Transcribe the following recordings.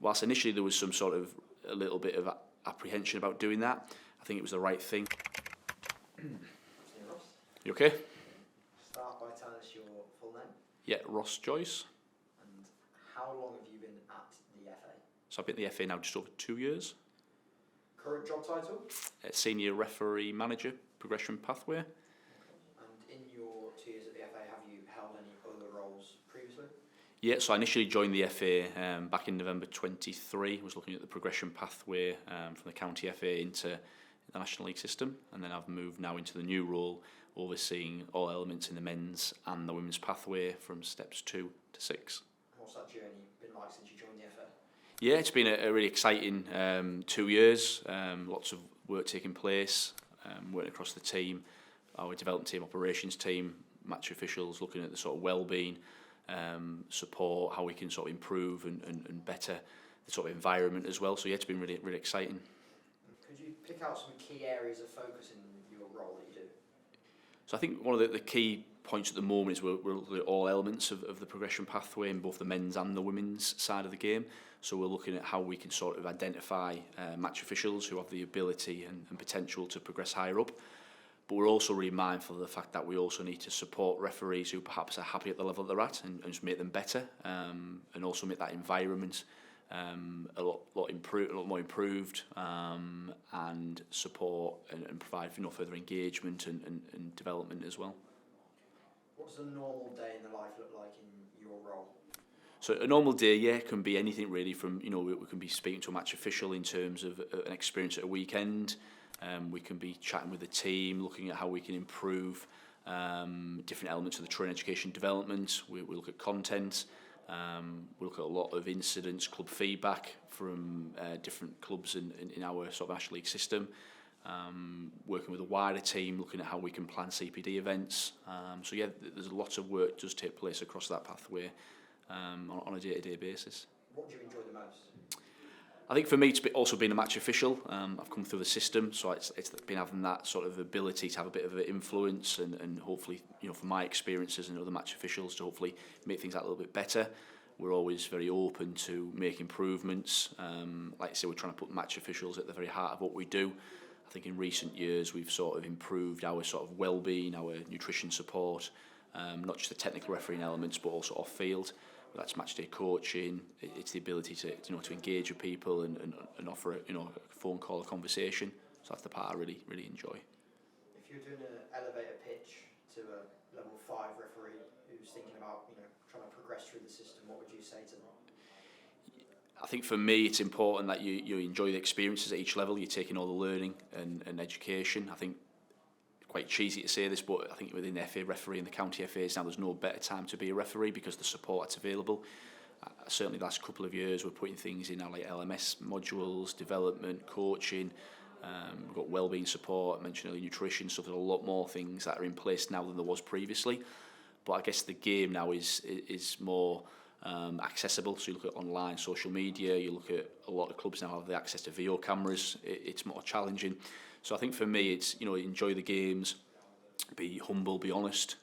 whilst initially there was some sort of a little bit of apprehension about doing that, I think it was the right thing. Ross. You okay? Start by telling us your full name. Yeah, Ross Joyce. And how long have you been at the FA? So I've been at the FA now just over 2 years. Current job title? Senior referee manager, progression pathway. And in your 2 years at the FA, have you held any other roles previously? Yeah, so I initially joined the FA back in November 23. I was looking at the progression pathway from the county FA into the National League system, and then I've moved now into the new role, overseeing all elements in the men's and the women's pathway from steps 2 to 6. What's that journey been like since you joined the FA? Yeah, it's been a really exciting 2 years. Lots of work taking place, working across the team, our development team, operations team, match officials, looking at the sort of wellbeing, support, how we can sort of improve and better the sort of environment as well. So yeah, it's been really, really exciting. Could you pick out some key areas of focus in your role that you do? So I think one of the key points at the moment is we're looking at all elements of the progression pathway in both the men's and the women's side of the game. So we're looking at how we can sort of identify match officials who have the ability and potential to progress higher up. But we're also really mindful of the fact that we also need to support referees who perhaps are happy at the level they're at and just make them better, and also make that environment a lot more improved, and support and provide further engagement and development as well. What's a normal day in the life look like in your role? So a normal day, yeah, can be anything really from, we can be speaking to a match official in terms of an experience at a weekend. We can be chatting with the team, looking at how we can improve different elements of the training education development. We look at content. We look at a lot of incidents, club feedback from different clubs in our sort of National League system. Working with a wider team, looking at how we can plan CPD events. So yeah, there's lots of work does take place across that pathway on a day-to-day basis. What do you enjoy the most? I think for me, it's also been a match official. I've come through the system, so it's been having that sort of ability to have a bit of an influence and hopefully, from my experiences and other match officials, to hopefully make things a little bit better. We're always very open to make improvements. Like I say, we're trying to put match officials at the very heart of what we do. I think in recent years, we've sort of improved our sort of wellbeing, our nutrition support, not just the technical refereeing elements, but also off-field. That's matchday coaching. It's the ability to engage with people and offer a phone call, a conversation. So that's the part I really enjoy. If you're doing an elevator pitch to a level 5 referee who's thinking about trying to progress through the system, what would you say to them? I think for me, it's important that you enjoy the experiences at each level. You're taking all the learning and education. I think quite cheesy to say this, but I think within the FA referee and the county FAs now, there's no better time to be a referee because the support that's available. Certainly the last couple of years, we're putting things in now like LMS modules, development, coaching. We've got wellbeing support, I mentioned earlier nutrition, so there's a lot more things that are in place now than there was previously. But I guess the game now is more accessible. So you look at online social media, you look at a lot of clubs now have the access to video cameras. It's more challenging. So I think for me, it's enjoy the games, be humble, be honest,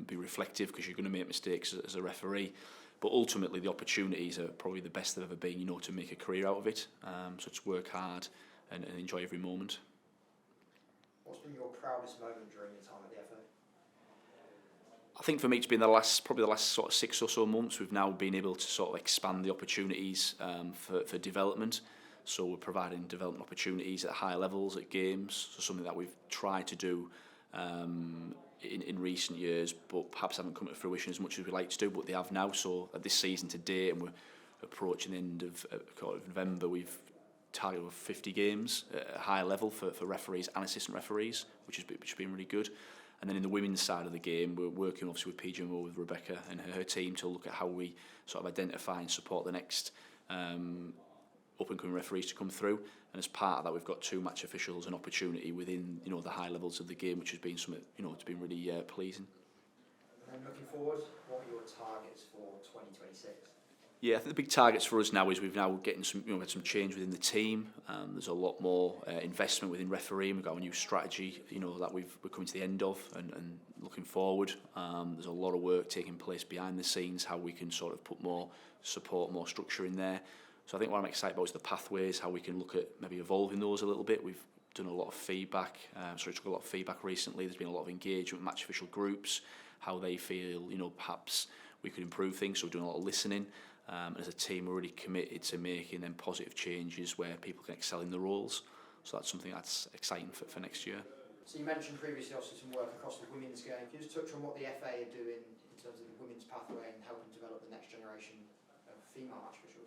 be reflective because you're going to make mistakes as a referee. But ultimately, the opportunities are probably the best they've ever been, to make a career out of it. So it's work hard and enjoy every moment. What's been your proudest moment during your time at the FA? I think for me, it's been probably the last sort of 6 or so months. We've now been able to sort of expand the opportunities for development. So we're providing development opportunities at higher levels at games. So something that we've tried to do in recent years, but perhaps haven't come to fruition as much as we'd like to do, but they have now. So at this season to date, and we're approaching the end of November, we've targeted over 50 games at a higher level for referees and assistant referees, which has been really good. And then in the women's side of the game, we're working obviously with PGMO, with Rebecca and her team to look at how we sort of identify and support the next up-and-coming referees to come through. And as part of that, we've got 2 match officials, an opportunity within the high levels of the game, which has been something it's been really pleasing. And then looking forward, what are your targets for 2026? Yeah, I think the big targets for us now is we've now getting had some change within the team. There's a lot more investment within refereeing. We've got a new strategy, that we're coming to the end of and looking forward. There's a lot of work taking place behind the scenes, how we can sort of put more support, more structure in there. So I think what I'm excited about is the pathways, how we can look at maybe evolving those a little bit. We've done a lot of feedback, took a lot of feedback recently. There's been a lot of engagement with match official groups, how they feel, perhaps we could improve things. So we're doing a lot of listening. As a team, we're really committed to making them positive changes where people can excel in the roles. So that's something that's exciting for next year. So you mentioned previously also some work across the women's game. Can you just touch on what the FA are doing in terms of the women's pathway and helping develop the next generation of female match officials?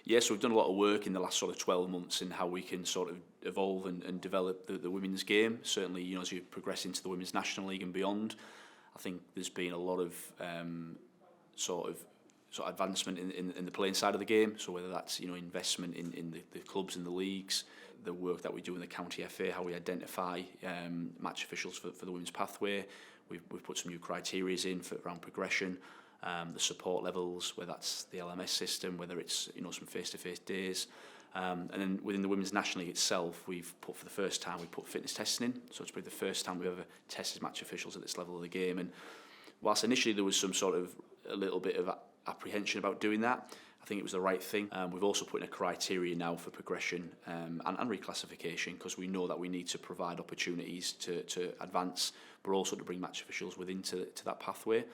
Yes, we've done a lot of work in the last sort of 12 months in how we can sort of evolve and develop the women's game. Certainly, as you progress into the Women's National League and beyond, I think there's been a lot of sort of advancement in the playing side of the game. So whether that's investment in the clubs and the leagues, the work that we do in the county FA, how we identify match officials for the women's pathway. We've put some new criteria in around progression, the support levels, whether that's the LMS system, whether it's some face-to-face days. And then within the Women's National League itself, we've put for the first time, we put fitness testing in. So it's probably the first time we've ever tested match officials at this level of the game. And whilst initially there was some sort of a little bit of apprehension about doing that, I think it was the right thing. We've also put in a criteria now for progression and reclassification, because we know that we need to provide opportunities to advance, but also to bring match officials to that pathway.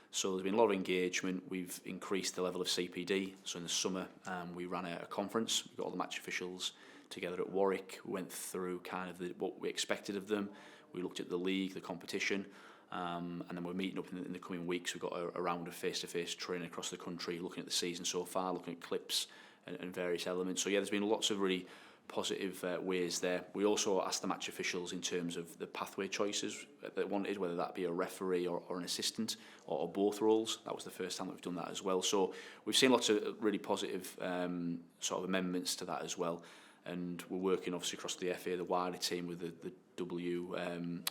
So there's been a lot of engagement. We've increased the level of CPD. So in the summer, we ran a conference. We got all the match officials together at Warwick. We went through kind of what we expected of them. We looked at the league, the competition. And then we're meeting up in the coming weeks. We've got a round of face-to-face training across the country, looking at the season so far, looking at clips and various elements. So yeah, there's been lots of really positive ways there. We also asked the match officials in terms of the pathway choices that they wanted, whether that be a referee or an assistant or both roles. That was the first time that we've done that as well. So we've seen lots of really positive sort of amendments to that as well. And we're working obviously across the FA, the wider team with the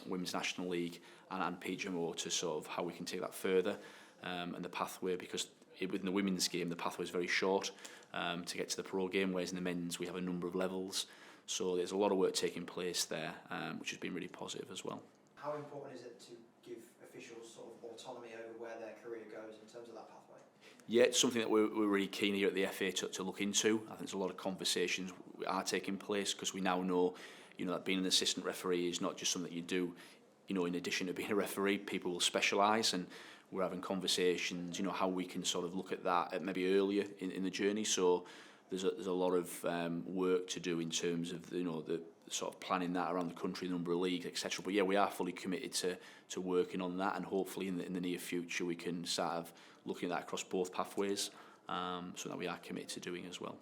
Women's National League and PGMO to sort of how we can take that further and the pathway, because within the women's game the pathway is very short to get to the pro game, whereas in the men's we have a number of levels. So there's a lot of work taking place there, which has been really positive as well. How important is it to give officials sort of autonomy over where their career goes in terms of that pathway? Yeah, it's something that we're really keen here at the FA to look into. I think there's a lot of conversations are taking place, because we now know, that being an assistant referee is not just something that you do, in addition to being a referee. People will specialise, and we're having conversations, how we can sort of look at that at maybe earlier in the journey. So there's a lot of work to do in terms of, the sort of planning that around the country, the number of leagues, etc. But yeah, we are fully committed to working on that, and hopefully in the near future we can start looking at that across both pathways, so that we are committed to doing as well.